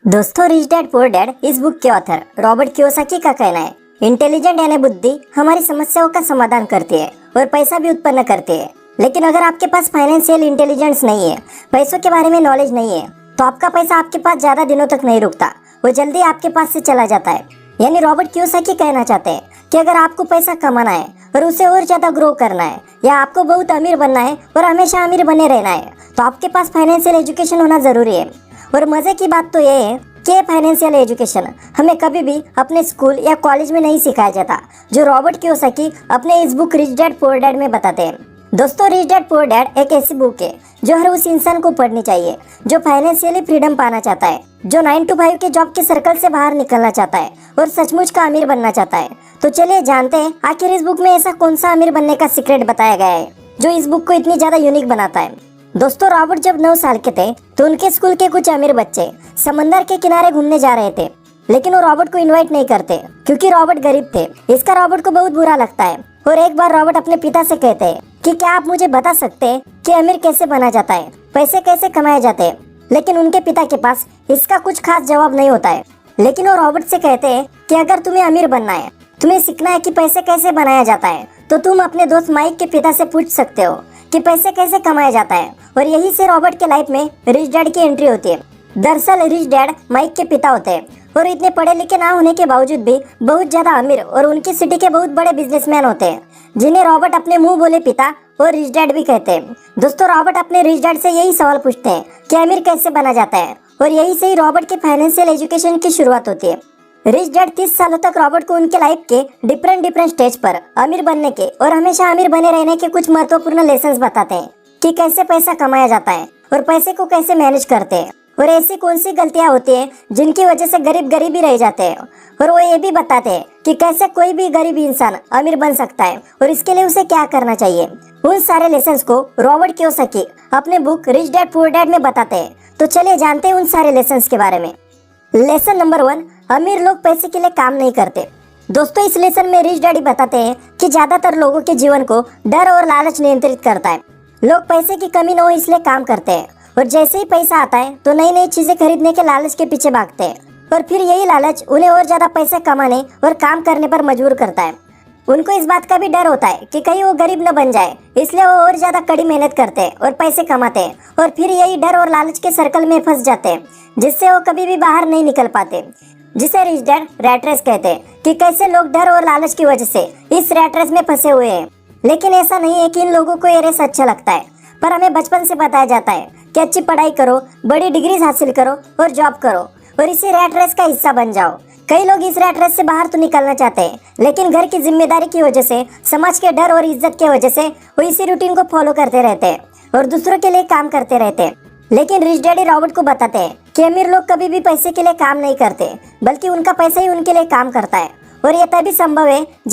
दोस्तों, rich dad poor dad इस book के ऑथर रॉबर्ट कियोसाकी का कहना है, इंटेलिजेंट यानी बुद्धि हमारी समस्याओं का समाधान करती है और पैसा भी उत्पन्न करती है। लेकिन अगर आपके पास फाइनेंशियल इंटेलिजेंस नहीं है, पैसों के बारे में नॉलेज नहीं है, तो आपका पैसा आपके पास ज्यादा दिनों तक नहीं रुकता, वो जल्दी आपके पास से चला जाता है। यानी रॉबर्ट कियोसाकी कहना चाहते हैं कि अगर आपको पैसा कमाना है और उसे और ज्यादा ग्रो करना है, या आपको बहुत अमीर बनना है और हमेशा अमीर बने रहना है, तो आपके पास फाइनेंशियल एजुकेशन होना जरूरी है। और मजे की बात तो ये है कि फाइनेंशियल एजुकेशन हमें कभी भी अपने स्कूल या कॉलेज में नहीं सिखाया जाता, जो रॉबर्ट कियोसाकी अपने इस book rich dad poor dad में बताते हैं। दोस्तों, रिच डैड पुअर डैड एक ऐसी बुक है जो हर उस इंसान को पढ़नी चाहिए जो फाइनेंशियली फ्रीडम पाना चाहता है, जो 9 to 5 के जॉब के सर्कल से बाहर निकलना चाहता है और सचमुच का अमीर बनना चाहता है। तो चलिए जानते हैं आखिर इस बुक में ऐसा कौन सा अमीर बनने का सीक्रेट बताया गया है जो इस बुक को इतनी ज्यादा यूनिक बनाता है। दोस्तों, रॉबर्ट जब 9 साल के थे तो उनके स्कूल के कुछ अमीर बच्चे समंदर के किनारे घूमने जा रहे थे, लेकिन वो रॉबर्ट को इनवाइट नहीं करते क्योंकि रॉबर्ट गरीब थे। इसका रॉबर्ट को बहुत बुरा लगता है और एक बार रॉबर्ट अपने पिता से कहते हैं कि क्या आप मुझे बता सकते हैं कि अमीर कैसे बना जाता है, पैसे कैसे कमाए जाते हैं। लेकिन उनके पिता के पास इसका कुछ खास जवाब नहीं होता है। लेकिन वो रॉबर्ट से कहते हैं कि अगर तुम्हें अमीर बनना है, तुम्हें सीखना है कि पैसे कैसे बनाया जाता है, तो तुम अपने दोस्त माइक के पिता से पूछ सकते हो कि पैसे कैसे कमाया जाता है। और यही से रॉबर्ट के लाइफ में रिच डैड की एंट्री होती है। दरअसल रिच डैड माइक के पिता होते हैं और इतने पढ़े लिखे ना होने के बावजूद भी बहुत ज्यादा अमीर और उनकी सिटी के बहुत बड़े बिजनेसमैन होते हैं, जिन्हें रॉबर्ट अपने मुंह बोले पिता और रिच डैड भी कहते हैं। दोस्तों, रॉबर्ट अपने रिच डैड से यही सवाल पूछते हैं कि अमीर कैसे बना जाता है, और यही से ही रॉबर्ट के फाइनेंशियल एजुकेशन की शुरुआत होती है। रिच डैड 30 सालों तक रॉबर्ट को उनके लाइफ के डिफरेंट स्टेज पर अमीर बनने के और हमेशा अमीर बने रहने के कुछ महत्वपूर्ण लेसन्स बताते हैं कि कैसे पैसा कमाया जाता है और पैसे को कैसे मैनेज करते हैं, और ऐसी कौन सी गलतियां होती हैं जिनकी वजह से गरीब ही रह जाते हैं। और वो ये भी बताते हैं कि कैसे कोई भी गरीब इंसान अमीर बन सकता है और इसके लिए उसे क्या करना चाहिए। उन सारे लेसन्स को रॉबर्ट कियोसाकी अपने book rich dad poor dad में बताते हैं। तो चलिए जानते हैं उन सारे लेसन्स के बारे में। लेसन नंबर 1, अमीर लोग पैसे के लिए काम नहीं करते। दोस्तों, इस लेसन में रिच डैडी बताते हैं कि ज्यादातर लोगों के जीवन को डर और लालच नियंत्रित करता है। लोग पैसे की कमी न हो इसलिए काम करते हैं, और जैसे ही पैसा आता है तो नई नई चीजें खरीदने के लालच के पीछे भागते हैं, और फिर यही लालच उन्हें और ज्यादा पैसे कमाने और काम करने पर मजबूर करता है। उनको इस बात का भी डर होता है कि कहीं वो गरीब न बन जाए, इसलिए वो और ज्यादा कड़ी मेहनत करते हैं और पैसे कमाते हैं, और फिर यही डर और लालच के सर्कल में फंस जाते हैं, जिससे वो कभी भी बाहर नहीं निकल पाते, जिसे रिच डैड रैट रेस कहते हैं। कि कैसे लोग डर और लालच की वजह से इस रैट रेस में फंसे हुए हैं। लेकिन ऐसा नहीं है कि इन लोगों को ये रेस अच्छा लगता है, पर हमें बचपन से बताया जाता है कि अच्छी पढ़ाई करो, बड़ी डिग्रीज हासिल करो और जॉब करो और इसी रैट रेस का हिस्सा बन जाओ। कई लोग इस रैट रेस से बाहर तो निकलना चाहते हैं, लेकिन घर की जिम्मेदारी की वजह से, समाज के डर और इज्जत की वजह से वो इसी रूटीन को फॉलो करते रहते हैं और दूसरों के लिए काम करते रहते हैं। लेकिन रिच डैडी रॉबर्ट को बताते हैं कि अमीर लोग कभी भी पैसे के लिए काम नहीं करते, बल्कि उनका पैसा ही उनके लिए काम करता है, और यह तभी संभव है